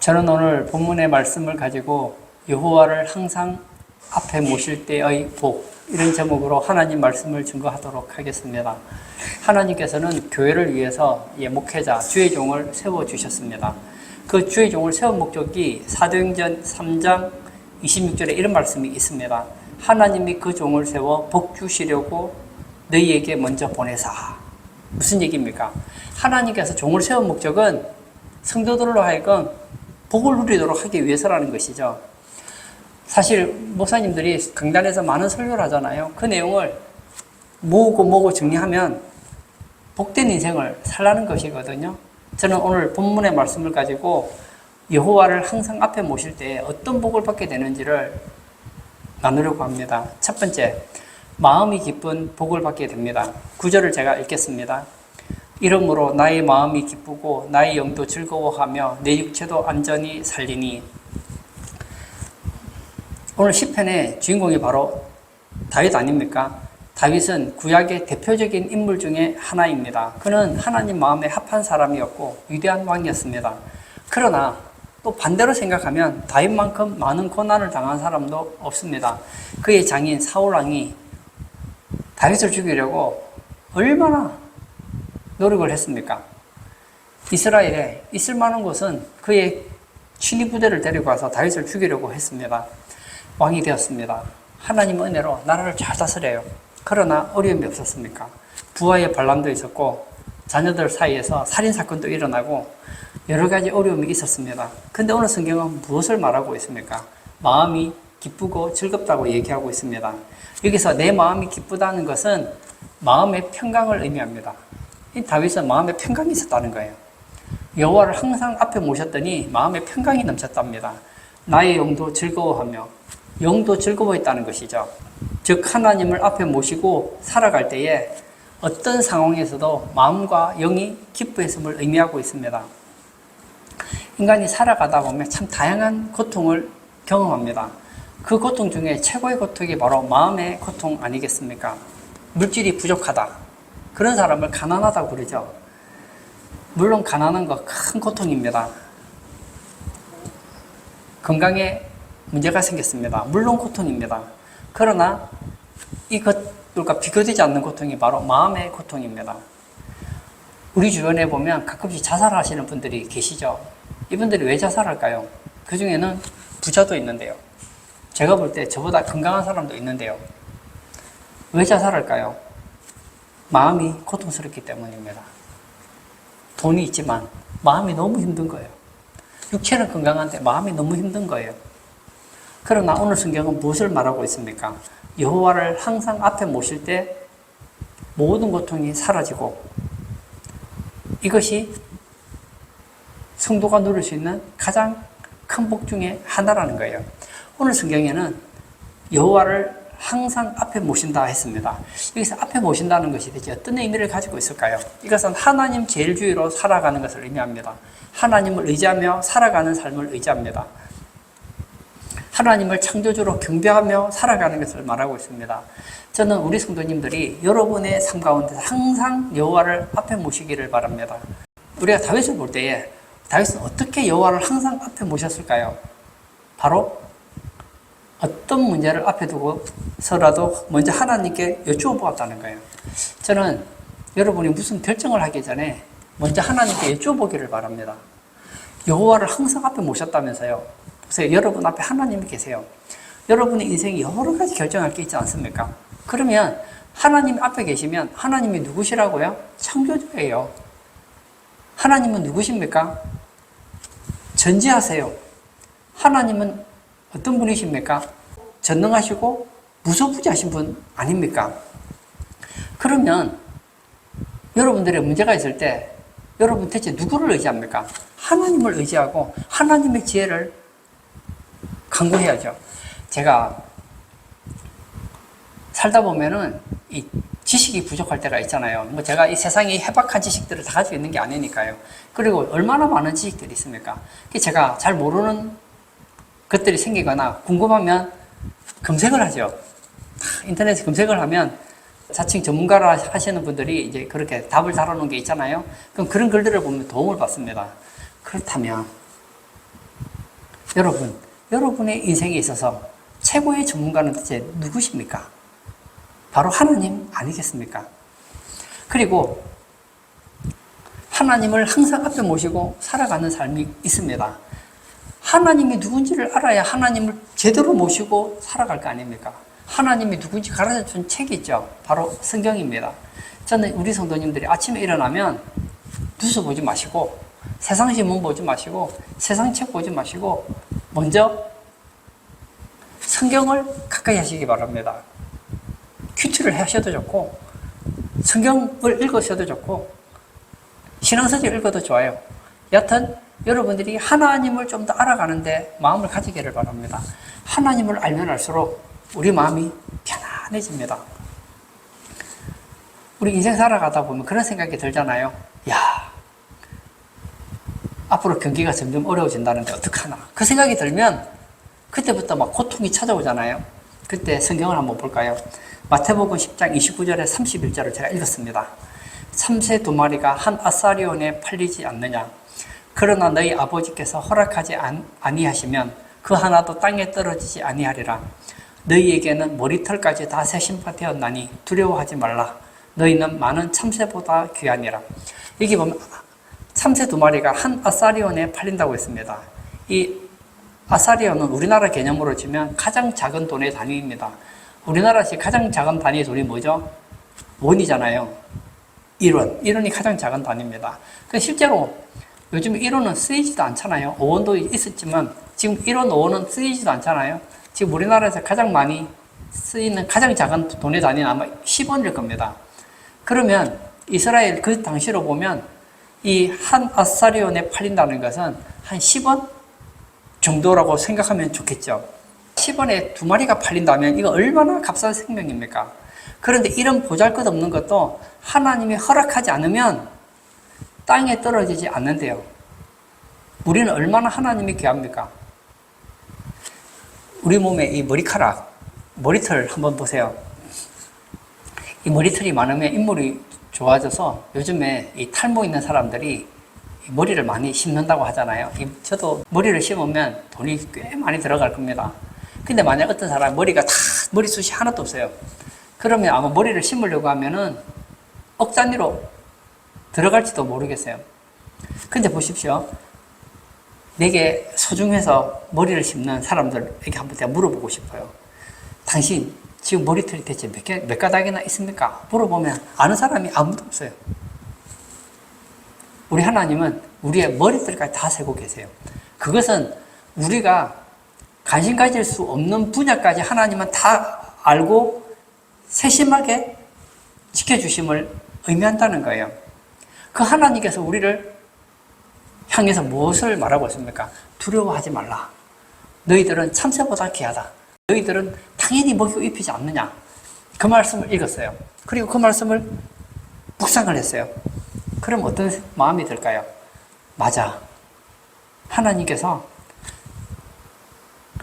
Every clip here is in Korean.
저는 오늘 본문의 말씀을 가지고 여호와를 항상 앞에 모실 때의 복, 이런 제목으로 하나님 말씀을 증거하도록 하겠습니다. 하나님께서는 교회를 위해서 목회자, 주의 종을 세워주셨습니다. 그 주의 종을 세운 목적이 사도행전 3장 26절에 이런 말씀이 있습니다. 하나님이 그 종을 세워 복 주시려고 너희에게 먼저 보내사. 무슨 얘기입니까? 하나님께서 종을 세운 목적은 성도들로 하여금 복을 누리도록 하기 위해서라는 것이죠. 사실 목사님들이 강단에서 많은 설교를 하잖아요. 그 내용을 모으고 정리하면 복된 인생을 살라는 것이거든요. 저는 오늘 본문의 말씀을 가지고 여호와를 항상 앞에 모실 때 어떤 복을 받게 되는지를 나누려고 합니다. 첫 번째, 마음이 기쁜 복을 받게 됩니다. 9절을 제가 읽겠습니다. 이러므로 나의 마음이 기쁘고 나의 영도 즐거워하며 내 육체도 안전히 살리니. 오늘 시편의 주인공이 바로 다윗 아닙니까? 다윗은 구약의 대표적인 인물 중에 하나입니다. 그는 하나님 마음에 합한 사람이었고 위대한 왕이었습니다. 그러나 또 반대로 생각하면 다윗만큼 많은 고난을 당한 사람도 없습니다. 그의 장인 사울 왕이 다윗을 죽이려고 얼마나 노력을 했습니까? 이스라엘에 있을 만한 곳은 그의 친위 부대를 데리고 와서 다윗을 죽이려고 했습니다. 왕이 되었습니다. 하나님 은혜로 나라를 잘 다스려요. 그러나 어려움이 없었습니까? 부하의 반란도 있었고 자녀들 사이에서 살인사건도 일어나고 여러 가지 어려움이 있었습니다. 근데 오늘 성경은 무엇을 말하고 있습니까? 마음이 기쁘고 즐겁다고 얘기하고 있습니다. 여기서 내 마음이 기쁘다는 것은 마음의 평강을 의미합니다. 이 다윗은 마음에 평강이 있었다는 거예요. 여호와를 항상 앞에 모셨더니 마음에 평강이 넘쳤답니다. 나의 영도 즐거워하며, 영도 즐거워했다는 것이죠. 즉 하나님을 앞에 모시고 살아갈 때에 어떤 상황에서도 마음과 영이 기뻐했음을 의미하고 있습니다. 인간이 살아가다 보면 참 다양한 고통을 경험합니다. 그 고통 중에 최고의 고통이 바로 마음의 고통 아니겠습니까? 물질이 부족하다. 그런 사람을 가난하다고 부르죠. 물론 가난한 거 큰 고통입니다. 건강에 문제가 생겼습니다. 물론 고통입니다. 그러나 이것들과 비교되지 않는 고통이 바로 마음의 고통입니다. 우리 주변에 보면 가끔씩 자살하시는 분들이 계시죠. 이분들이 왜 자살할까요? 그 중에는 부자도 있는데요. 제가 볼 때 저보다 건강한 사람도 있는데요. 왜 자살할까요? 마음이 고통스럽기 때문입니다. 돈이 있지만 마음이 너무 힘든 거예요. 육체는 건강한데 마음이 너무 힘든 거예요. 그러나 오늘 성경은 무엇을 말하고 있습니까? 여호와를 항상 앞에 모실 때 모든 고통이 사라지고 이것이 성도가 누릴 수 있는 가장 큰 복 중에 하나라는 거예요. 오늘 성경에는 여호와를 항상 앞에 모신다 했습니다. 여기서 앞에 모신다는 것이 대체 어떤 의미를 가지고 있을까요? 이것은 하나님 제일주의로 살아가는 것을 의미합니다. 하나님을 의지하며 살아가는 삶을 의지합니다. 하나님을 창조주로 경배하며 살아가는 것을 말하고 있습니다. 저는 우리 성도님들이 여러분의 삶 가운데 항상 여호와를 앞에 모시기를 바랍니다. 우리가 다윗을 볼 때에 다윗은 어떻게 여호와를 항상 앞에 모셨을까요? 바로 어떤 문제를 앞에 두고서라도 먼저 하나님께 여쭈어 보았다는 거예요. 저는 여러분이 무슨 결정을 하기 전에 먼저 하나님께 여쭈어 보기를 바랍니다. 여호와를 항상 앞에 모셨다면서요. 보세요. 여러분 앞에 하나님이 계세요. 여러분의 인생에 여러 가지 결정할 게 있지 않습니까? 그러면 하나님 앞에 계시면 하나님이 누구시라고요? 창조주예요. 하나님은 누구십니까? 전지하세요. 하나님은 어떤 분이십니까? 전능하시고 무소부지하신 분 아닙니까? 그러면 여러분들의 문제가 있을 때 여러분 대체 누구를 의지합니까? 하나님을 의지하고 하나님의 지혜를 간구해야죠. 제가 살다 보면은 이 지식이 부족할 때가 있잖아요. 제가 이 세상에 해박한 지식들을 다 가지고 있는 게 아니니까요. 그리고 얼마나 많은 지식들이 있습니까? 제가 잘 모르는 것들이 생기거나 궁금하면 검색을 하죠. 인터넷에 검색을 하면 자칭 전문가라 하시는 분들이 이제 그렇게 답을 달아놓은 게 있잖아요. 그럼 그런 글들을 보면 도움을 받습니다. 그렇다면 여러분의 인생에 있어서 최고의 전문가는 도대체 누구십니까? 바로 하나님 아니겠습니까? 그리고 하나님을 항상 앞에 모시고 살아가는 삶이 있습니다. 하나님이 누군지를 알아야 하나님을 제대로 모시고 살아갈 거 아닙니까? 하나님이 누군지 가르쳐준 책이 있죠. 바로 성경입니다. 저는 우리 성도님들이 아침에 일어나면 뉴스 보지 마시고 세상 신문 보지 마시고 세상 책 보지 마시고 먼저 성경을 가까이 하시기 바랍니다. 큐티를 하셔도 좋고 성경을 읽으셔도 좋고 신앙서적 읽어도 좋아요. 여하튼 여러분들이 하나님을 좀 더 알아가는데 마음을 가지기를 바랍니다. 하나님을 알면 알수록 우리 마음이 편안해집니다. 우리 인생 살아가다 보면 그런 생각이 들잖아요. 야, 앞으로 경기가 점점 어려워진다는데 어떡하나. 그 생각이 들면 그때부터 막 고통이 찾아오잖아요. 그때 성경을 한번 볼까요? 마태복음 10장 29절에 31절을 제가 읽었습니다. 참새 두 마리가 한 아사리온에 팔리지 않느냐. 그러나 너희 아버지께서 허락하지 아니하시면 그 하나도 땅에 떨어지지 아니하리라. 너희에게는 머리털까지 다 세심파 되었나니 두려워하지 말라. 너희는 많은 참새보다 귀하니라. 여기 보면 참새 두 마리가 한 아사리온에 팔린다고 했습니다. 이 아사리온은 우리나라 개념으로 치면 가장 작은 돈의 단위입니다. 우리나라에서 가장 작은 단위의 돈이 뭐죠? 원이잖아요. 1원. 1원이 가장 작은 단위입니다. 실제로 요즘 1원은 쓰이지도 않잖아요. 5원도 있었지만 지금 1원, 5원은 쓰이지도 않잖아요. 지금 우리나라에서 가장 많이 쓰이는 가장 작은 돈의 단위는 아마 10원일 겁니다. 그러면 이스라엘 그 당시로 보면 이 한 아사리온에 팔린다는 것은 한 10원 정도라고 생각하면 좋겠죠. 10원에 두 마리가 팔린다면 이거 얼마나 값싼 생명입니까? 그런데 이런 보잘것없는 것도 하나님이 허락하지 않으면 땅에 떨어지지 않는데요. 우리는 얼마나 하나님이 귀합니까? 우리 몸에 이 머리카락, 머리털 한번 보세요. 이 머리털이 많으면 인물이 좋아져서 요즘에 이 탈모 있는 사람들이 머리를 많이 심는다고 하잖아요. 저도 머리를 심으면 돈이 꽤 많이 들어갈 겁니다. 근데 만약 어떤 사람 머리가 다 머리숱이 하나도 없어요. 그러면 아마 머리를 심으려고 하면은 억 단위로 들어갈지도 모르겠어요. 근데 보십시오. 내게 소중해서 머리를 심는 사람들에게 한번 제가 물어보고 싶어요. 당신 지금 머리털이 대체 몇 가닥이나 있습니까? 물어보면 아는 사람이 아무도 없어요. 우리 하나님은 우리의 머리털까지 다 세고 계세요. 그것은 우리가 관심 가질 수 없는 분야까지 하나님은 다 알고 세심하게 지켜주심을 의미한다는 거예요. 그 하나님께서 우리를 향해서 무엇을 말하고 있습니까? 두려워하지 말라. 너희들은 참새보다 귀하다. 너희들은 당연히 먹이고 입히지 않느냐. 그 말씀을 읽었어요. 그리고 그 말씀을 묵상을 했어요. 그럼 어떤 마음이 들까요? 맞아. 하나님께서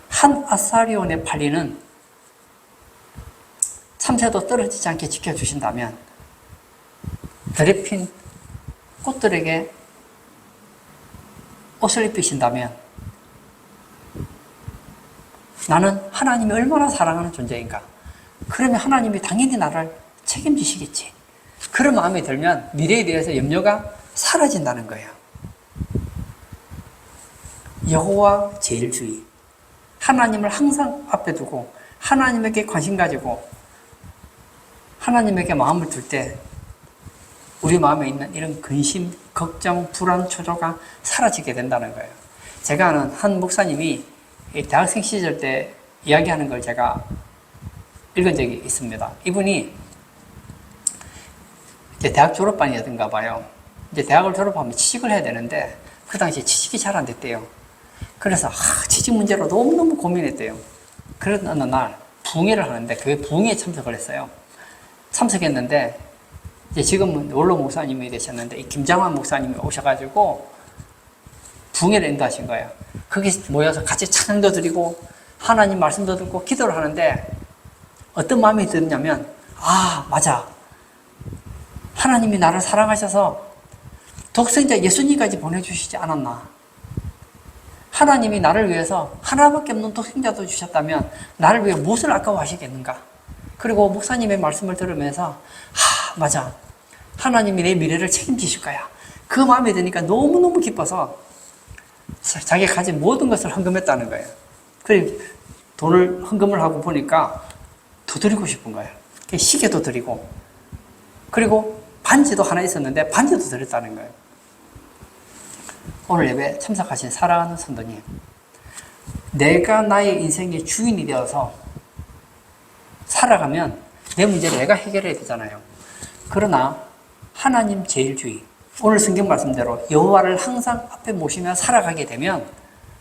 한 아사리온에 팔리는 참새도 떨어지지 않게 지켜주신다면 들에 핀 꽃들에게 옷을 입히신다면 나는 하나님이 얼마나 사랑하는 존재인가. 그러면 하나님이 당연히 나를 책임지시겠지. 그런 마음이 들면 미래에 대해서 염려가 사라진다는 거예요. 여호와 제일주의. 하나님을 항상 앞에 두고 하나님에게 관심 가지고 하나님에게 마음을 둘 때 우리 마음에 있는 이런 근심, 걱정, 불안, 초조가 사라지게 된다는 거예요. 제가 아는 한 목사님이 대학생 시절 때 이야기하는 걸 제가 읽은 적이 있습니다. 이분이 이제 대학 졸업반이었던가 봐요. 이제 대학을 졸업하면 취직을 해야 되는데 그 당시에 취직이 잘 안 됐대요. 그래서 취직 문제로 너무너무 고민했대요. 그런 어느 날 부흥회를 하는데 교회 부흥회에 참석을 했어요. 참석했는데 이제 지금은 원로 목사님이 되셨는데 이 김장환 목사님이 오셔가지고 부흥회를 인도하신 거예요. 거기 모여서 같이 찬양도 드리고 하나님 말씀도 듣고 기도를 하는데 어떤 마음이 드냐면 맞아. 하나님이 나를 사랑하셔서 독생자 예수님까지 보내주시지 않았나. 하나님이 나를 위해서 하나밖에 없는 독생자도 주셨다면 나를 위해 무엇을 아까워하시겠는가? 그리고 목사님의 말씀을 들으면서 맞아. 하나님이 내 미래를 책임지실 거야. 그 마음이 드니까 너무너무 기뻐서 자기가 가진 모든 것을 헌금했다는 거예요. 그리고 돈을 헌금을 하고 보니까 더 드리고 싶은 거예요. 시계도 드리고, 그리고 반지도 하나 있었는데 반지도 드렸다는 거예요. 오늘 예배 참석하신 사랑하는 성도님, 내가 나의 인생의 주인이 되어서 살아가면 내 문제를 내가 해결해야 되잖아요. 그러나 하나님 제일주의, 오늘 성경 말씀대로 여호와를 항상 앞에 모시며 살아가게 되면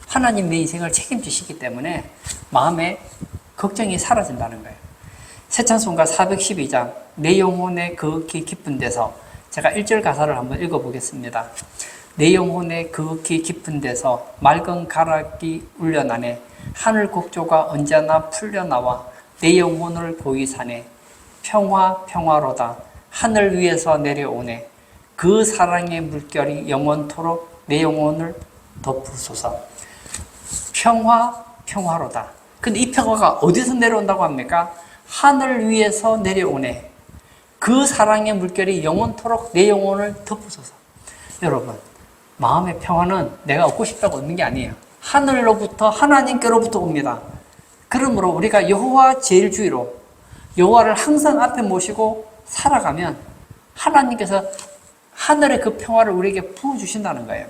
하나님 내 인생을 책임지시기 때문에 마음에 걱정이 사라진다는 거예요. 새 찬송가 412장 내 영혼의 그윽히 깊은 데서, 제가 1절 가사를 한번 읽어보겠습니다. 내 영혼의 그윽히 깊은 데서 맑은 가락이 울려나네. 하늘 곡조가 언제나 풀려나와 내 영혼을 보이사네. 평화 평화로다 하늘 위에서 내려오네. 그 사랑의 물결이 영원토록 내 영혼을 덮으소서. 평화 평화로다. 근데 이 평화가 어디서 내려온다고 합니까? 하늘 위에서 내려오네. 그 사랑의 물결이 영원토록 내 영혼을 덮으소서. 여러분, 마음의 평화는 내가 얻고 싶다고 얻는 게 아니에요. 하늘로부터, 하나님께로부터 옵니다. 그러므로 우리가 여호와 제일주의로 여호와를 항상 앞에 모시고 살아가면 하나님께서 하늘의 그 평화를 우리에게 부어주신다는 거예요.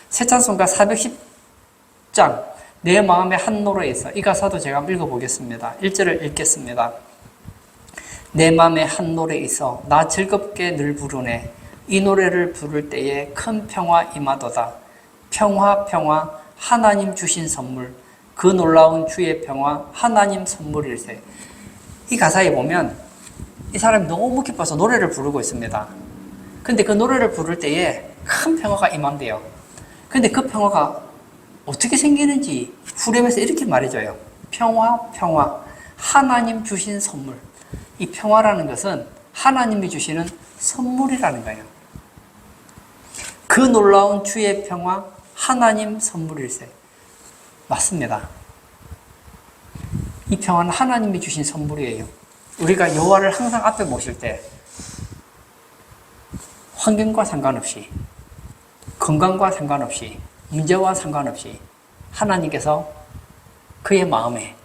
새 찬송가 410장 내 마음의 한 노래에 있어, 이 가사도 제가 한번 읽어보겠습니다. 1절을 읽겠습니다. 내 마음의 한 노래에 있어 나 즐겁게 늘 부르네. 이 노래를 부를 때에 큰 평화 임하도다. 평화 평화 하나님 주신 선물, 그 놀라운 주의 평화 하나님 선물일세. 이 가사에 보면 이 사람이 너무 기뻐서 노래를 부르고 있습니다. 근데 그 노래를 부를 때에 큰 평화가 임한대요. 근데 그 평화가 어떻게 생기는지 후렴에서 이렇게 말해줘요. 평화 평화 하나님 주신 선물. 이 평화라는 것은 하나님이 주시는 선물이라는 거예요. 그 놀라운 주의 평화 하나님 선물일세. 맞습니다. 이 평화는 하나님이 주신 선물이에요. 우리가 여호와를 항상 앞에 모실 때 환경과 상관없이, 건강과 상관없이, 문제와 상관없이 하나님께서 그의 마음에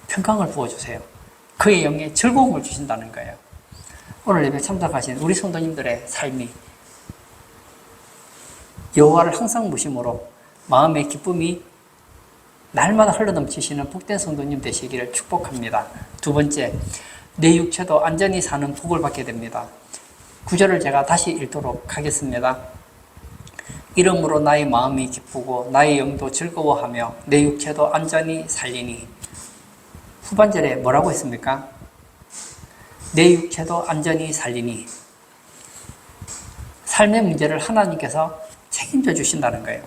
평강을 부어주세요. 그의 영에 즐거움을 주신다는 거예요. 오늘 예배 참석하신 우리 성도님들의 삶이 여호와를 항상 모심으로 마음의 기쁨이 날마다 흘러넘치시는 복된 성도님 되시기를 축복합니다. 두 번째, 내 육체도 안전히 사는 복을 받게 됩니다. 9절을 제가 다시 읽도록 하겠습니다. 이러므로 나의 마음이 기쁘고 나의 영도 즐거워하며 내 육체도 안전히 살리니. 후반절에 뭐라고 했습니까? 내 육체도 안전히 살리니. 삶의 문제를 하나님께서 책임져 주신다는 거예요.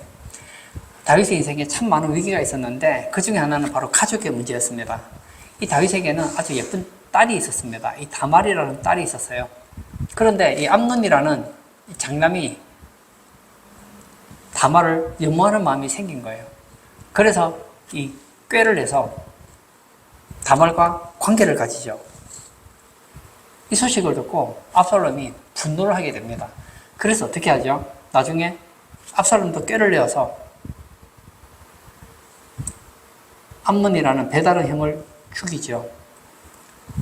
다윗의 인생에 참 많은 위기가 있었는데 그 중에 하나는 바로 가족의 문제였습니다. 이 다윗에게는 아주 예쁜 딸이 있었습니다. 이 다말이라는 딸이 있었어요. 그런데 이 암논이라는 장남이 다말을 연모하는 마음이 생긴 거예요. 그래서 이 꾀를 내서 다말과 관계를 가지죠. 이 소식을 듣고 압살롬이 분노를 하게 됩니다. 그래서 어떻게 하죠? 나중에 압살롬도 꾀를 내어서 암논이라는 배다른 형을 죽이죠.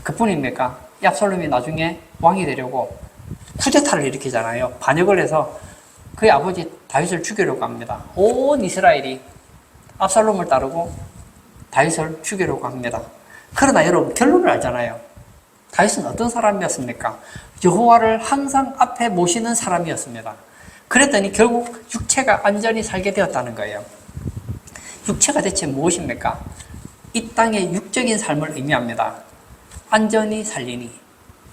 그뿐입니까? 이 압살롬이 나중에 왕이 되려고 쿠데타를 일으키잖아요. 반역을 해서 그의 아버지 다윗을 죽이려고 합니다. 온 이스라엘이 압살롬을 따르고 다윗을 죽이려고 합니다. 그러나 여러분, 결론을 알잖아요. 다윗은 어떤 사람이었습니까? 여호와를 항상 앞에 모시는 사람이었습니다. 그랬더니 결국 육체가 안전히 살게 되었다는 거예요. 육체가 대체 무엇입니까? 이 땅의 육적인 삶을 의미합니다. 안전히 살리니.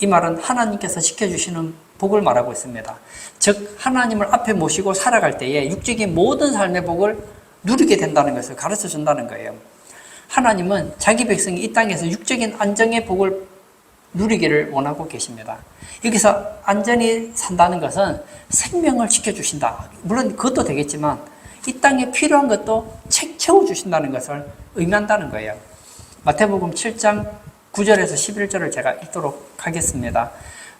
이 말은 하나님께서 지켜주시는 복을 말하고 있습니다. 즉 하나님을 앞에 모시고 살아갈 때에 육적인 모든 삶의 복을 누리게 된다는 것을 가르쳐 준다는 거예요. 하나님은 자기 백성이 이 땅에서 육적인 안정의 복을 누리기를 원하고 계십니다. 여기서 안전히 산다는 것은 생명을 지켜주신다. 물론 그것도 되겠지만 이 땅에 필요한 것도 채 채워주신다는 것을 의미한다는 거예요. 마태복음 7장 9절에서 11절을 제가 읽도록 하겠습니다.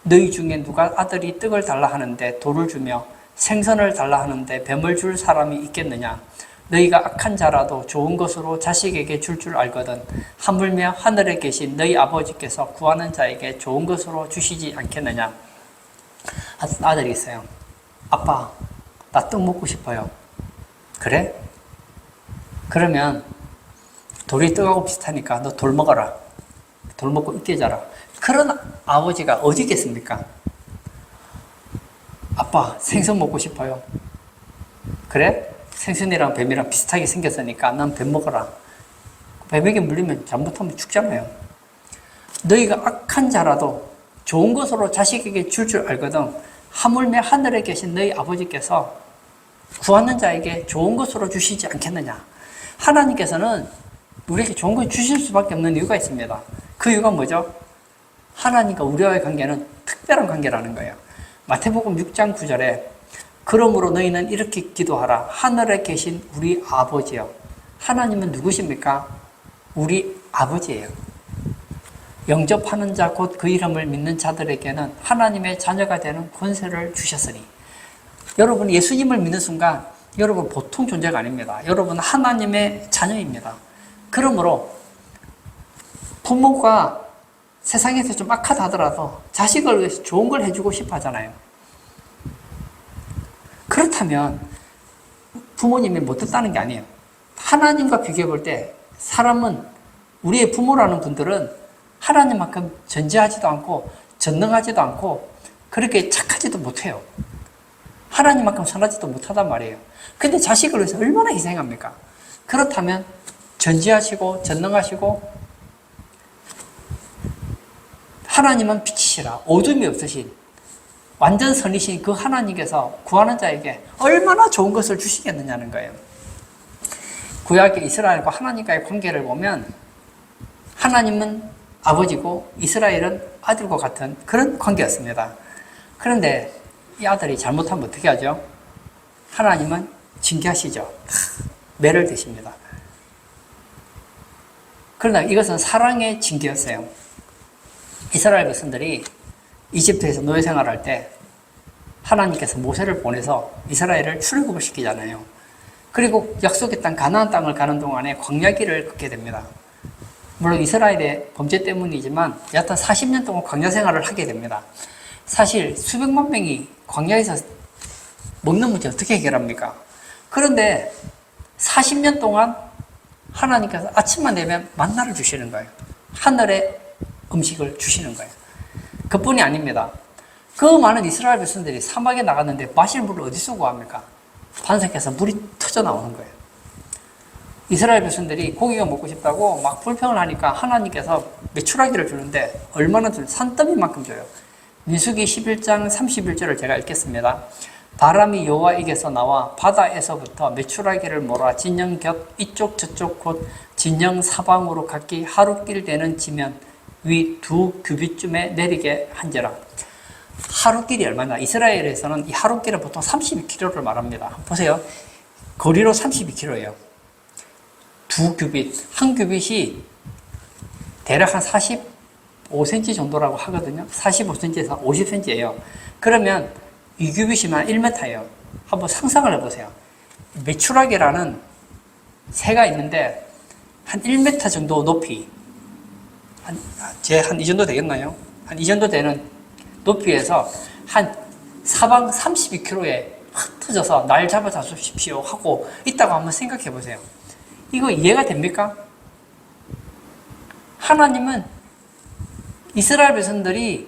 너희 중에 누가 아들이 떡을 달라 하는데 돌을 주며 생선을 달라 하는데 뱀을 줄 사람이 있겠느냐? 너희가 악한 자라도 좋은 것으로 자식에게 줄 줄 알거든 하물며 하늘에 계신 너희 아버지께서 구하는 자에게 좋은 것으로 주시지 않겠느냐? 아들이 있어요. 아빠, 나 떡 먹고 싶어요. 그래? 그러면 돌이 떡하고 비슷하니까 너 돌 먹어라. 돌 먹고 있게 자라. 그런 아버지가 어디 있겠습니까? 아빠, 생선 먹고 싶어요. 그래? 생선이랑 뱀이랑 비슷하게 생겼으니까 난 뱀 먹어라. 뱀에게 물리면 잘못하면 죽잖아요. 너희가 악한 자라도 좋은 것으로 자식에게 줄 줄 알거든 하물며 하늘에 계신 너희 아버지께서 구하는 자에게 좋은 것으로 주시지 않겠느냐. 하나님께서는 우리에게 좋은 걸 주실 수밖에 없는 이유가 있습니다. 그 이유가 뭐죠? 하나님과 우리와의 관계는 특별한 관계라는 거예요. 마태복음 6장 9절에 그러므로 너희는 이렇게 기도하라. 하늘에 계신 우리 아버지여. 하나님은 누구십니까? 우리 아버지예요. 영접하는 자 곧 그 이름을 믿는 자들에게는 하나님의 자녀가 되는 권세를 주셨으니. 여러분 예수님을 믿는 순간 여러분 보통 존재가 아닙니다. 여러분 하나님의 자녀입니다. 그러므로 부모가 세상에서 좀 악하다 하더라도 자식을 위해서 좋은 걸 해주고 싶어 하잖아요. 그렇다면 부모님이 못됐다는 게 아니에요. 하나님과 비교해 볼 때 사람은 우리의 부모라는 분들은 하나님만큼 전지하지도 않고 전능하지도 않고 그렇게 착하지도 못해요. 하나님만큼 선하지도 못하단 말이에요. 근데 자식을 위해서 얼마나 희생합니까? 그렇다면 전지하시고 전능하시고 하나님은 빛이시라 어둠이 없으신 완전 선이신 그 하나님께서 구하는 자에게 얼마나 좋은 것을 주시겠느냐는 거예요. 구약의 이스라엘과 하나님과의 관계를 보면 하나님은 아버지고 이스라엘은 아들과 같은 그런 관계였습니다. 그런데 이 아들이 잘못하면 어떻게 하죠? 하나님은 징계하시죠. 매를 드십니다. 그러나 이것은 사랑의 징계였어요. 이스라엘 백성들이 이집트에서 노예 생활할 때 하나님께서 모세를 보내서 이스라엘을 출애굽을 시키잖아요. 그리고 약속의 땅 가나안 땅을 가는 동안에 광야길을 걷게 됩니다. 물론 이스라엘의 범죄 때문이지만 여하튼 40년 동안 광야 생활을 하게 됩니다. 사실 수백만 명이 광야에서 먹는 문제 어떻게 해결합니까? 그런데 40년 동안 하나님께서 아침만 되면 만나를 주시는 거예요. 하늘의 음식을 주시는 거예요. 그뿐이 아닙니다. 그 많은 이스라엘 백성들이 사막에 나갔는데 마실 물을 어디서 구합니까? 반석에서 물이 터져 나오는 거예요. 이스라엘 백성들이 고기가 먹고 싶다고 막 불평을 하니까 하나님께서 메추라기를 주는데 얼마나 줘요? 산더미만큼 줘요. 민수기 11장 31절을 제가 읽겠습니다. 바람이 여호와에게서 나와 바다에서부터 메추라기를 몰아 진영 곁 이쪽 저쪽 곧 진영 사방으로 각기 하루길 되는 지면 위 2규빗쯤에 내리게 한지라. 하루길이 얼마나? 이스라엘에서는 이 하루길은 보통 32km를 말합니다. 보세요. 거리로 32km예요. 2규빗, 한 규빗이 대략 한 45cm 정도라고 하거든요. 45cm에서 50cm예요. 그러면 2규빗이면 1m예요. 한번 상상을 해보세요. 메추라기라는 새가 있는데 한 1m 정도 높이, 한 이 정도 되겠나요? 한 이 정도 되는 높이에서 한 사방 32km에 흩어져서 날 잡아 잡수십시오 하고 있다고 한번 생각해 보세요. 이거 이해가 됩니까? 하나님은 이스라엘 백성들이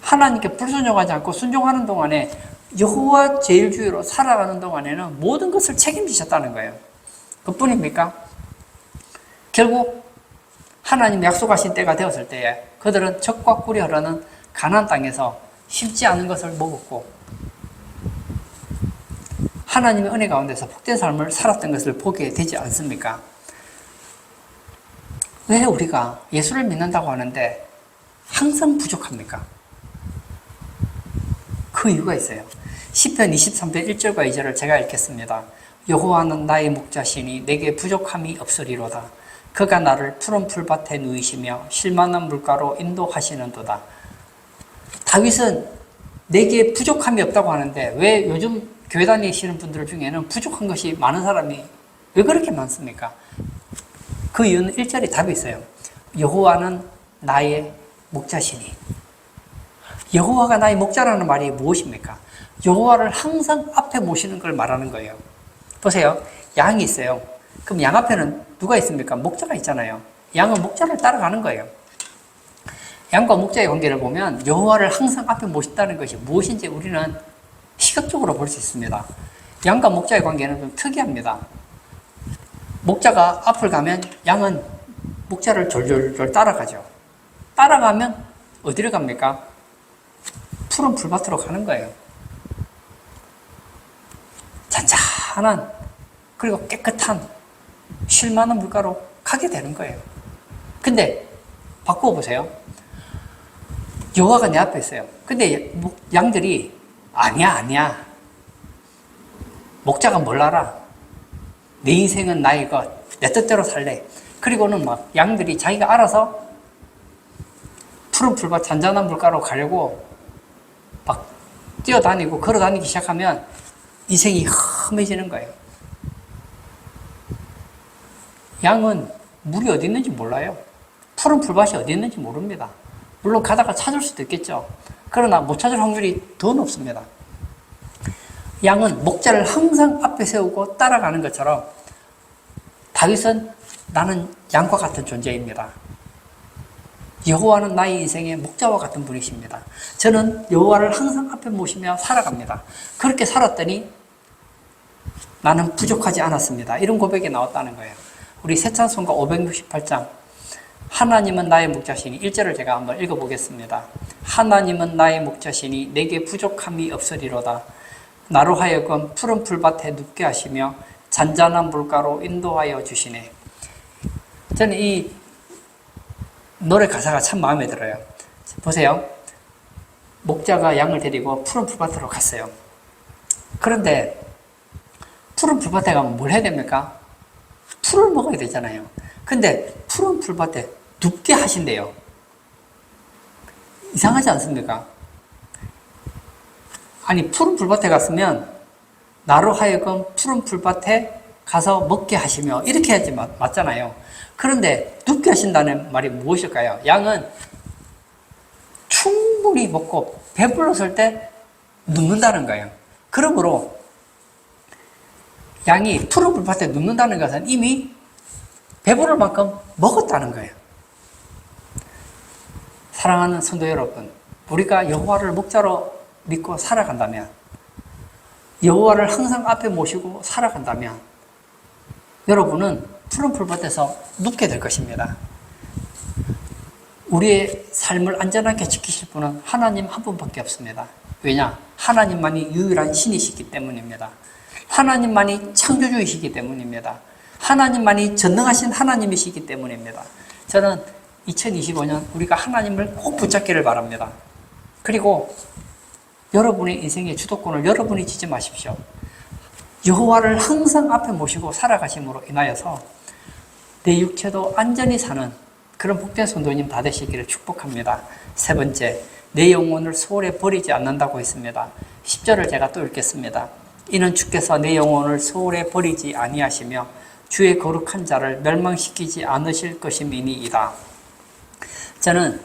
하나님께 불순종하지 않고 순종하는 동안에 여호와 제일주의로 살아가는 동안에는 모든 것을 책임지셨다는 거예요. 그뿐입니까? 결국 하나님 약속하신 때가 되었을 때에 그들은 젖과 꿀이 흐르는 가나안 땅에서 쉽지 않은 것을 먹었고 하나님의 은혜 가운데서 복된 삶을 살았던 것을 보게 되지 않습니까? 왜 우리가 예수를 믿는다고 하는데 항상 부족합니까? 그 이유가 있어요. 시편 23편 1절과 2절을 제가 읽겠습니다. 여호와는 나의 목자시니 내게 부족함이 없으리로다. 그가 나를 푸른 풀밭에 누이시며 쉴만한 물가로 인도하시는도다. 다윗은 내게 부족함이 없다고 하는데 왜 요즘 교회 다니시는 분들 중에는 부족한 것이 많은 사람이 왜 그렇게 많습니까? 그 이유는 1절에 답이 있어요. 여호와는 나의 목자시니. 여호와가 나의 목자라는 말이 무엇입니까? 여호와를 항상 앞에 모시는 걸 말하는 거예요. 보세요. 양이 있어요. 그럼 양 앞에는 누가 있습니까? 목자가 있잖아요. 양은 목자를 따라가는 거예요. 양과 목자의 관계를 보면 여호와를 항상 앞에 모신다는 것이 무엇인지 우리는 시각적으로 볼 수 있습니다. 양과 목자의 관계는 좀 특이합니다. 목자가 앞을 가면 양은 목자를 졸졸졸 따라가죠. 따라가면 어디를 갑니까? 푸른 풀밭으로 가는 거예요. 잔잔한 그리고 깨끗한 쉴만한 물가로 가게 되는 거예요. 근데 바꾸어 보세요. 여호와가 내 앞에 있어요. 근데 양들이 아니야. 목자가 뭘 알아? 내 인생은 나의 것, 내 뜻대로 살래. 그리고는 막 양들이 자기가 알아서 푸른 풀밭 잔잔한 물가로 가려고 막 뛰어다니고 걸어다니기 시작하면 인생이 험해지는 거예요. 양은 물이 어디 있는지 몰라요. 푸른 풀밭이 어디 있는지 모릅니다. 물론 가다가 찾을 수도 있겠죠. 그러나 못 찾을 확률이 더 높습니다. 양은 목자를 항상 앞에 세우고 따라가는 것처럼 다윗은 나는 양과 같은 존재입니다. 여호와는 나의 인생의 목자와 같은 분이십니다. 저는 여호와를 항상 앞에 모시며 살아갑니다. 그렇게 살았더니 나는 부족하지 않았습니다. 이런 고백이 나왔다는 거예요. 우리 새찬송가 568장 하나님은 나의 목자시니 1절을 제가 한번 읽어보겠습니다. 하나님은 나의 목자시니 내게 부족함이 없으리로다. 나로 하여금 푸른 풀밭에 눕게 하시며 잔잔한 물가로 인도하여 주시네. 저는 이 노래 가사가 참 마음에 들어요. 보세요. 목자가 양을 데리고 푸른 풀밭으로 갔어요. 그런데 푸른 풀밭에 가면 뭘 해야 됩니까? 풀을 먹어야 되잖아요. 근데 푸른 풀밭에 눕게 하신대요. 이상하지 않습니까? 아니, 푸른 풀밭에 갔으면 나로 하여금 푸른 풀밭에 가서 먹게 하시며 이렇게 해야지 맞잖아요. 그런데 눕게 하신다는 말이 무엇일까요? 양은 충분히 먹고 배불렀을 때 눕는다는 거예요. 그러므로 양이 푸른 풀밭에 눕는다는 것은 이미 배부를 만큼 먹었다는 거예요. 사랑하는 성도 여러분, 우리가 여호와를 목자로 믿고 살아간다면, 여호와를 항상 앞에 모시고 살아간다면 여러분은 푸른 풀밭에서 눕게 될 것입니다. 우리의 삶을 안전하게 지키실 분은 하나님 한 분밖에 없습니다. 왜냐? 하나님만이 유일한 신이시기 때문입니다. 하나님만이 창조주이시기 때문입니다. 하나님만이 전능하신 하나님이시기 때문입니다. 저는 2025년 우리가 하나님을 꼭 붙잡기를 바랍니다. 그리고 여러분의 인생의 주도권을 여러분이 지지 마십시오. 여호와를 항상 앞에 모시고 살아가심으로 인하여서 내 육체도 안전히 사는 그런 복된 성도님 다 되시기를 축복합니다. 세 번째, 내 영혼을 소홀히 버리지 않는다고 했습니다. 10절을 제가 또 읽겠습니다. 이는 주께서 내 영혼을 소홀히 버리지 아니하시며 주의 거룩한 자를 멸망시키지 않으실 것임이니이다. 저는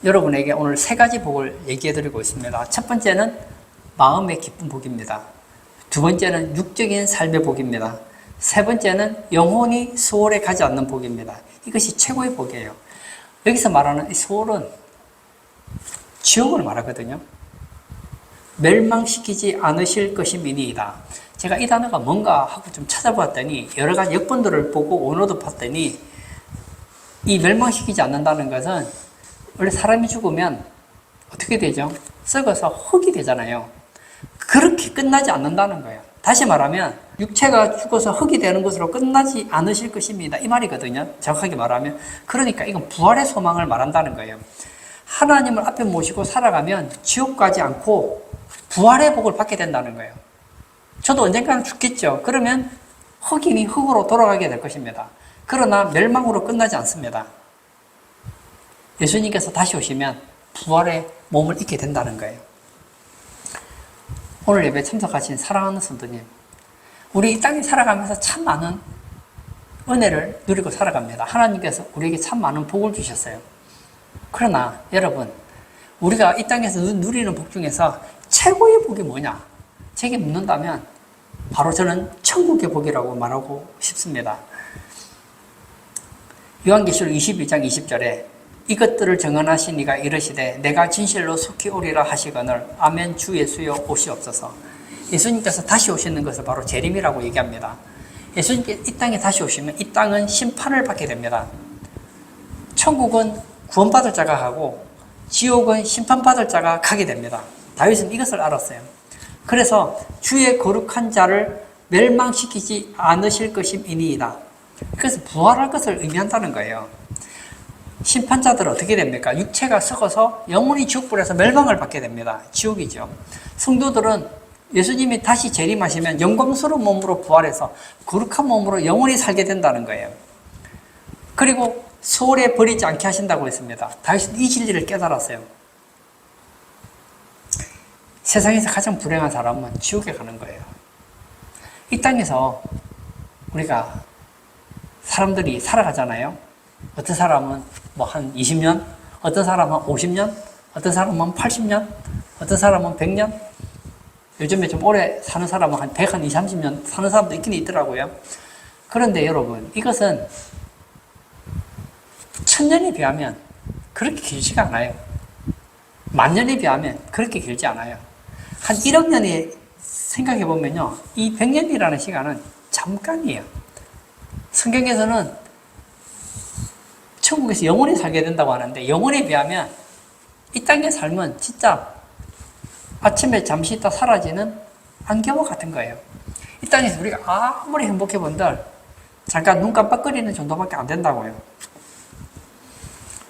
여러분에게 오늘 세 가지 복을 얘기해 드리고 있습니다. 첫 번째는 마음의 기쁜 복입니다. 두 번째는 육적인 삶의 복입니다. 세 번째는 영혼이 소홀해 가지 않는 복입니다. 이것이 최고의 복이에요. 여기서 말하는 이 소홀은 지옥을 말하거든요. 멸망시키지 않으실 것임이니이다. 제가 이 단어가 뭔가 하고 좀 찾아봤더니 여러 가지 역본들을 보고 원어도 봤더니 이 멸망시키지 않는다는 것은 원래 사람이 죽으면 어떻게 되죠? 썩어서 흙이 되잖아요. 그렇게 끝나지 않는다는 거예요. 다시 말하면 육체가 죽어서 흙이 되는 것으로 끝나지 않으실 것입니다. 이 말이거든요. 정확하게 말하면. 그러니까 이건 부활의 소망을 말한다는 거예요. 하나님을 앞에 모시고 살아가면 지옥 가지 않고 부활의 복을 받게 된다는 거예요. 저도 언젠가는 죽겠죠. 그러면 흙이니 흙으로 돌아가게 될 것입니다. 그러나 멸망으로 끝나지 않습니다. 예수님께서 다시 오시면 부활의 몸을 입게 된다는 거예요. 오늘 예배 참석하신 사랑하는 성도님, 우리 이 땅에 살아가면서 참 많은 은혜를 누리고 살아갑니다. 하나님께서 우리에게 참 많은 복을 주셨어요. 그러나 여러분, 우리가 이 땅에서 누리는 복 중에서 최고의 복이 뭐냐? 제게 묻는다면 바로 저는 천국의 복이라고 말하고 싶습니다. 요한계시록 22장 20절에 이것들을 정언하신 이가 이르시되 내가 진실로 속히 오리라 하시거늘 아멘 주 예수여 오시옵소서. 예수님께서 다시 오시는 것을 바로 재림이라고 얘기합니다. 예수님께서 이 땅에 다시 오시면 이 땅은 심판을 받게 됩니다. 천국은 구원받을 자가 가고 지옥은 심판받을 자가 가게 됩니다. 다윗은 이것을 알았어요. 그래서 주의 거룩한 자를 멸망시키지 않으실 것임이니이다. 그래서 부활할 것을 의미한다는 거예요. 심판자들은 어떻게 됩니까? 육체가 썩어서 영혼이 지옥불에서 멸망을 받게 됩니다. 지옥이죠. 성도들은 예수님이 다시 재림하시면 영광스러운 몸으로 부활해서 거룩한 몸으로 영원히 살게 된다는 거예요. 그리고 소홀에 버리지 않게 하신다고 했습니다. 다윗은 이 진리를 깨달았어요. 세상에서 가장 불행한 사람은 지옥에 가는 거예요. 이 땅에서 우리가 사람들이 살아가잖아요. 어떤 사람은 뭐 한 20년, 어떤 사람은 50년, 어떤 사람은 80년, 어떤 사람은 100년. 요즘에 좀 오래 사는 사람은 한 100, 한 20, 30년 사는 사람도 있긴 있더라고요. 그런데 여러분, 이것은 1000년에 비하면 그렇게 길지가 않아요. 10,000년에 비하면 그렇게 길지 않아요. 한 1억 년에 생각해보면요, 이 100년이라는 시간은 잠깐이에요. 성경에서는 천국에서 영원히 살게 된다고 하는데, 영원에 비하면 이 땅의 삶은 진짜 아침에 잠시 있다 사라지는 안개와 같은 거예요. 이 땅에서 우리가 아무리 행복해 본들 잠깐 눈 깜빡거리는 정도밖에 안 된다고요.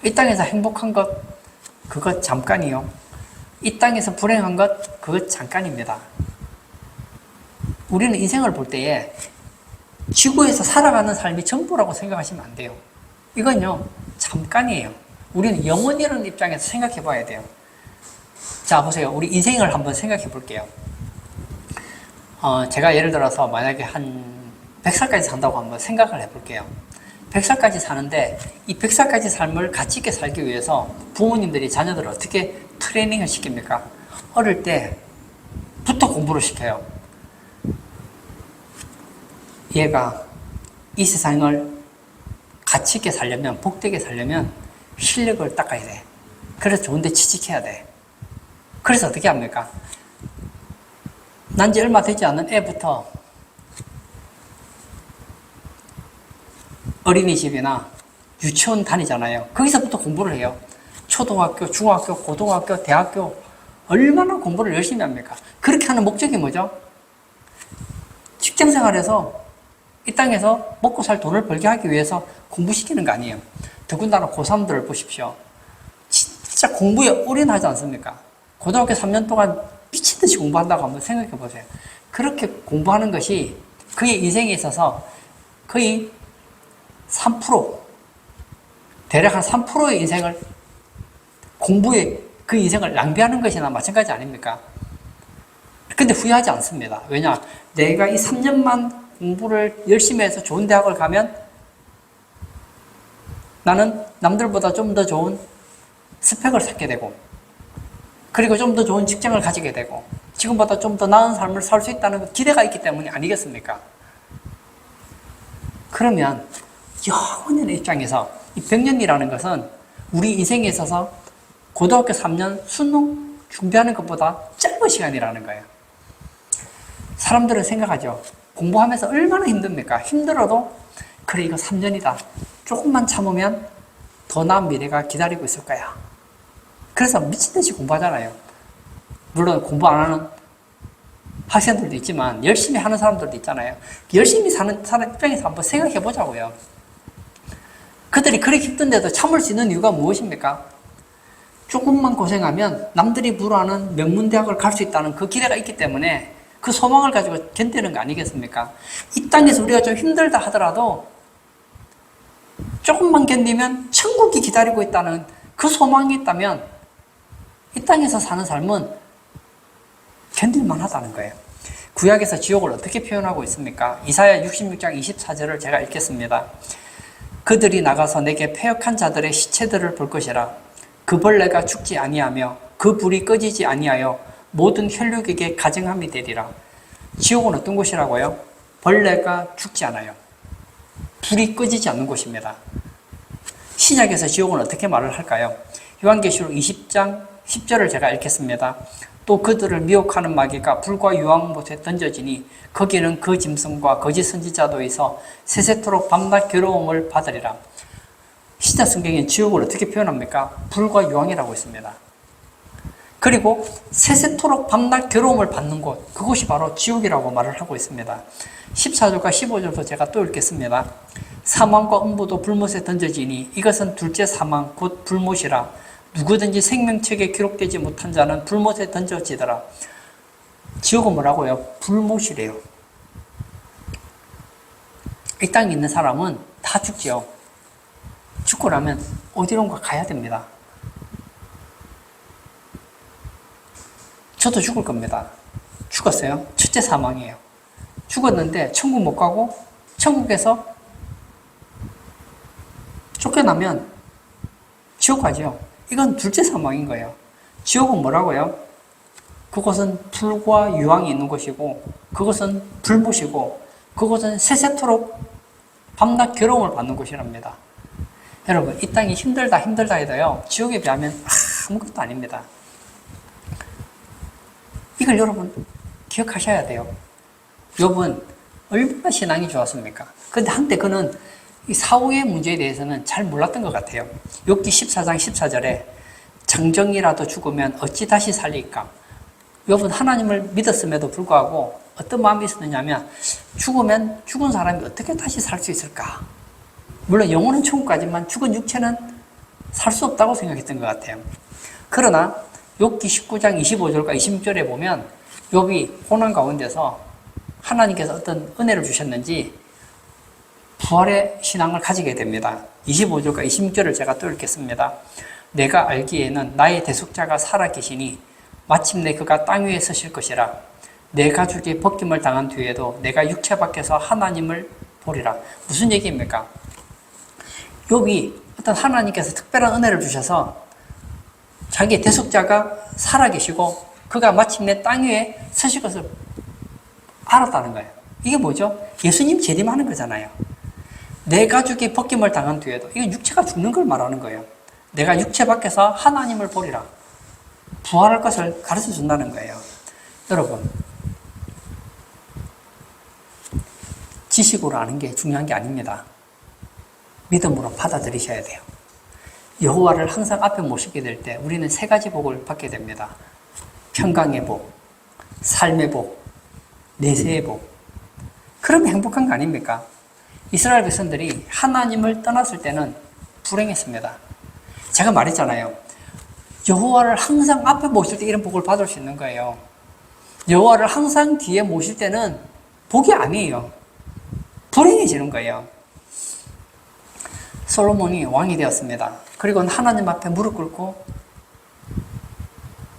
이 땅에서 행복한 것, 그것 잠깐이요. 이 땅에서 불행한 것, 그것 잠깐입니다. 우리는 인생을 볼 때에 지구에서 살아가는 삶이 전부라고 생각하시면 안 돼요. 이건요, 잠깐이에요. 우리는 영원이라는 입장에서 생각해 봐야 돼요. 자, 보세요. 우리 인생을 한번 생각해 볼게요. 제가 예를 들어서 만약에 한 100살까지 산다고 한번 생각을 해 볼게요. 100살까지 사는데 이 100살까지 삶을 가치 있게 살기 위해서 부모님들이 자녀들을 어떻게 트레이닝을 시킵니까? 어릴 때부터 공부를 시켜요. 얘가 이 세상을 가치 있게 살려면, 복되게 살려면 실력을 닦아야 돼. 그래서 좋은데 취직해야 돼. 그래서 어떻게 합니까? 난지 얼마 되지 않은 애부터 어린이집이나 유치원 다니잖아요. 거기서부터 공부를 해요. 초등학교, 중학교, 고등학교, 대학교 얼마나 공부를 열심히 합니까? 그렇게 하는 목적이 뭐죠? 직장생활에서 이 땅에서 먹고 살 돈을 벌게 하기 위해서 공부시키는 거 아니에요. 더군다나 고3들을 보십시오. 진짜 공부에 올인하지 않습니까? 고등학교 3년 동안 미친듯이 공부한다고 한번 생각해 보세요. 그렇게 공부하는 것이 그의 인생에 있어서 거의 3%, 대략 한 3%의 인생을 공부에 그 인생을 낭비하는 것이나 마찬가지 아닙니까? 근데 후회하지 않습니다. 왜냐? 내가 이 3년만 공부를 열심히 해서 좋은 대학을 가면 나는 남들보다 좀 더 좋은 스펙을 쌓게 되고, 그리고 좀 더 좋은 직장을 가지게 되고, 지금보다 좀 더 나은 삶을 살 수 있다는 기대가 있기 때문이 아니겠습니까? 그러면 영원의 입장에서 이 100년이라는 것은 우리 인생에 있어서 고등학교 3년 수능 준비하는 것보다 짧은 시간이라는 거예요. 사람들은 생각하죠. 공부하면서 얼마나 힘듭니까? 힘들어도 그래, 이거 3년이다. 조금만 참으면 더 나은 미래가 기다리고 있을 거야. 그래서 미친듯이 공부하잖아요. 물론 공부 안 하는 학생들도 있지만 열심히 하는 사람들도 있잖아요. 열심히 사는 사람 입장에서 한번 생각해 보자고요. 그들이 그렇게 힘든데도 참을 수 있는 이유가 무엇입니까? 조금만 고생하면 남들이 부러워하는 명문대학을 갈 수 있다는 그 기대가 있기 때문에 그 소망을 가지고 견디는 거 아니겠습니까? 이 땅에서 우리가 좀 힘들다 하더라도 조금만 견디면 천국이 기다리고 있다는 그 소망이 있다면 이 땅에서 사는 삶은 견딜만 하다는 거예요. 구약에서 지옥을 어떻게 표현하고 있습니까? 이사야 66장 24절을 제가 읽겠습니다. 그들이 나가서 내게 패역한 자들의 시체들을 볼 것이라. 그 벌레가 죽지 아니하며 그 불이 꺼지지 아니하여 모든 혈육에게 가증함이 되리라. 지옥은 어떤 곳이라고요? 벌레가 죽지 않아요. 불이 꺼지지 않는 곳입니다. 신약에서 지옥은 어떻게 말을 할까요? 요한계시록 20장 10절을 제가 읽겠습니다. 또 그들을 미혹하는 마귀가 불과 유황못에 던져지니 거기는 그 짐승과 거짓 선지자도 있어 세세토록 밤낮 괴로움을 받으리라. 신약 성경에 지옥을 어떻게 표현합니까? 불과 유황이라고 있습니다. 그리고 세세토록 밤낮 괴로움을 받는 곳, 그곳이 바로 지옥이라고 말을 하고 있습니다. 14절과 15절도 제가 또 읽겠습니다. 사망과 음부도 불못에 던져지니 이것은 둘째 사망 곧 불못이라. 누구든지 생명책에 기록되지 못한 자는 불못에 던져지더라. 지옥은 뭐라고요? 불못이래요. 이 땅에 있는 사람은 다 죽지요. 죽고 나면 어디론가 가야 됩니다. 저도 죽을 겁니다. 죽었어요. 첫째 사망이에요. 죽었는데 천국 못 가고 천국에서 쫓겨나면 지옥 가죠. 이건 둘째 사망인 거예요. 지옥은 뭐라고요? 그곳은 불과 유황이 있는 곳이고 그것은 불못이고 그곳은 세세토록 밤낮 괴로움을 받는 곳이랍니다. 여러분, 이 땅이 힘들다 해도요, 지옥에 비하면 아무것도 아닙니다. 이걸 여러분 기억하셔야 돼요. 욥은 얼마나 신앙이 좋았습니까? 근데 한때 그는 이 사후의 문제에 대해서는 잘 몰랐던 것 같아요. 욥기 14장 14절에 정정이라도 죽으면 어찌 다시 살릴까? 욥은 하나님을 믿었음에도 불구하고 어떤 마음이 있었느냐면 죽으면 죽은 사람이 어떻게 다시 살 수 있을까? 물론 영혼은 천국까지만 죽은 육체는 살 수 없다고 생각했던 것 같아요. 그러나 욥기 19장 25절과 26절에 보면 욥이 고난 가운데서 하나님께서 어떤 은혜를 주셨는지 부활의 신앙을 가지게 됩니다. 25절과 26절을 제가 또 읽겠습니다. 내가 알기에는 나의 대속자가 살아계시니 마침내 그가 땅 위에 서실 것이라. 내 가죽이 벗김을 당한 뒤에도 내가 육체 밖에서 하나님을 보리라. 무슨 얘기입니까? 욥이 어떤 하나님께서 특별한 은혜를 주셔서 자기의 대속자가 살아계시고 그가 마침내 땅 위에 서실 것을 알았다는 거예요. 이게 뭐죠? 예수님 재림하는 거잖아요. 내 가죽이 벗김을 당한 뒤에도, 이건 육체가 죽는 걸 말하는 거예요. 내가 육체 밖에서 하나님을 보리라. 부활할 것을 가르쳐 준다는 거예요. 여러분, 지식으로 아는 게 중요한 게 아닙니다. 믿음으로 받아들이셔야 돼요. 여호와를 항상 앞에 모시게 될 때 우리는 세 가지 복을 받게 됩니다. 평강의 복, 삶의 복, 내세의 복. 그러면 행복한 거 아닙니까? 이스라엘 백성들이 하나님을 떠났을 때는 불행했습니다. 제가 말했잖아요. 여호와를 항상 앞에 모실 때 이런 복을 받을 수 있는 거예요. 여호와를 항상 뒤에 모실 때는 복이 아니에요. 불행해지는 거예요. 솔로몬이 왕이 되었습니다. 그리고 하나님 앞에 무릎 꿇고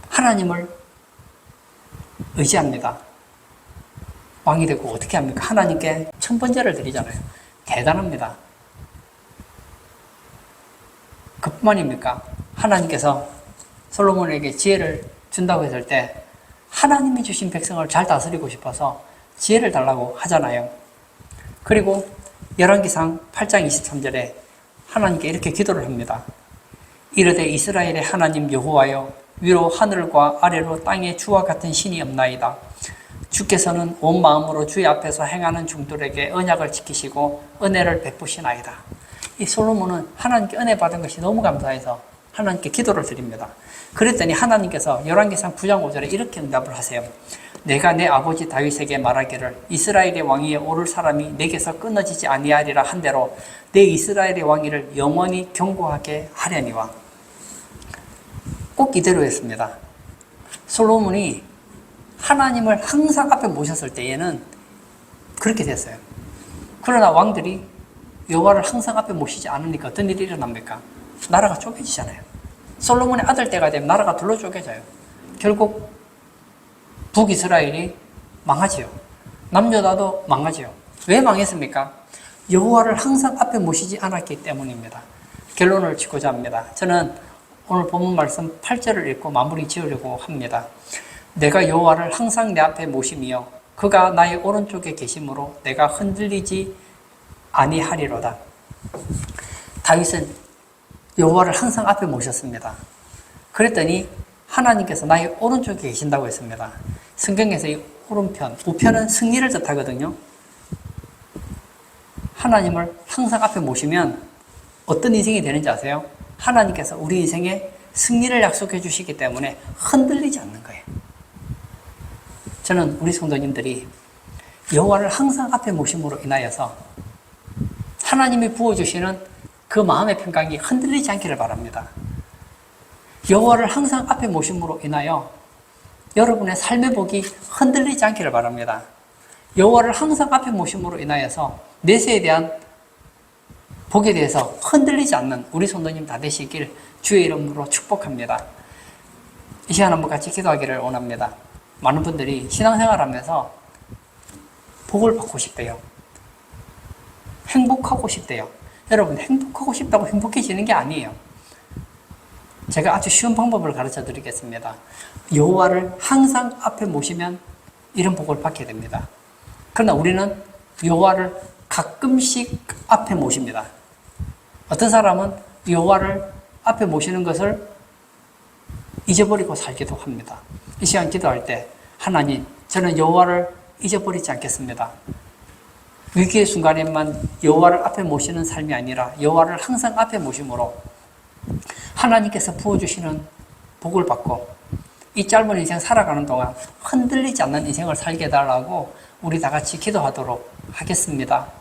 하나님을 의지합니다. 왕이 되고 어떻게 합니까? 하나님께 천번제를 드리잖아요. 대단합니다. 그뿐만입니까? 하나님께서 솔로몬에게 지혜를 준다고 했을 때 하나님이 주신 백성을 잘 다스리고 싶어서 지혜를 달라고 하잖아요. 그리고 열왕기상 8장 23절에 하나님께 이렇게 기도를 합니다. 이르되 이스라엘의 하나님 여호와여, 위로 하늘과 아래로 땅에 주와 같은 신이 없나이다. 주께서는 온 마음으로 주의 앞에서 행하는 종들에게 언약을 지키시고 은혜를 베푸시나이다. 이 솔로몬은 하나님께 은혜 받은 것이 너무 감사해서 하나님께 기도를 드립니다. 그랬더니 하나님께서 열왕기상 9장 5절에 이렇게 응답을 하세요. 내가 내 아버지 다윗에게 말하기를 이스라엘의 왕위에 오를 사람이 내게서 끊어지지 아니하리라 한 대로 내 이스라엘의 왕위를 영원히 견고하게 하려니와. 꼭 이대로였습니다. 솔로몬이 하나님을 항상 앞에 모셨을 때에는 그렇게 됐어요. 그러나 왕들이 여호와를 항상 앞에 모시지 않으니까 어떤 일이 일어납니까? 나라가 쪼개지잖아요. 솔로몬의 아들 때가 되면 나라가 둘로 쪼개져요. 결국 북이스라엘이 망하지요. 남유다도 망하지요. 왜 망했습니까? 여호와를 항상 앞에 모시지 않았기 때문입니다. 결론을 짓고자 합니다. 저는 오늘 본문 말씀 8절을 읽고 마무리 지으려고 합니다. 내가 여호와를 항상 내 앞에 모심이여 그가 나의 오른쪽에 계심으로 내가 흔들리지 아니하리로다. 다윗은 여호와를 항상 앞에 모셨습니다. 그랬더니 하나님께서 나의 오른쪽에 계신다고 했습니다. 성경에서 이 오른편, 우편은 승리를 뜻하거든요. 하나님을 항상 앞에 모시면 어떤 인생이 되는지 아세요? 하나님께서 우리 인생에 승리를 약속해 주시기 때문에 흔들리지 않는 거예요. 저는 우리 성도님들이 여호와를 항상 앞에 모심으로 인하여서 하나님이 부어주시는 그 마음의 평강이 흔들리지 않기를 바랍니다. 여호와를 항상 앞에 모심으로 인하여 여러분의 삶의 복이 흔들리지 않기를 바랍니다. 여호와를 항상 앞에 모심으로 인하여서 내세에 대한 복에 대해서 흔들리지 않는 우리 성도님 다 되시길 주의 이름으로 축복합니다. 이 시간 한번 같이 기도하기를 원합니다. 많은 분들이 신앙생활하면서 복을 받고 싶대요. 행복하고 싶대요. 여러분, 행복하고 싶다고 행복해지는 게 아니에요. 제가 아주 쉬운 방법을 가르쳐 드리겠습니다. 여호와를 항상 앞에 모시면 이런 복을 받게 됩니다. 그러나 우리는 여호와를 가끔씩 앞에 모십니다. 어떤 사람은 여호와를 앞에 모시는 것을 잊어버리고 살기도 합니다. 이 시간 기도할 때 하나님, 저는 여호와를 잊어버리지 않겠습니다. 위기의 순간에만 여호와를 앞에 모시는 삶이 아니라 여호와를 항상 앞에 모심으로 하나님께서 부어주시는 복을 받고 이 짧은 인생 살아가는 동안 흔들리지 않는 인생을 살게 해달라고 우리 다 같이 기도하도록 하겠습니다.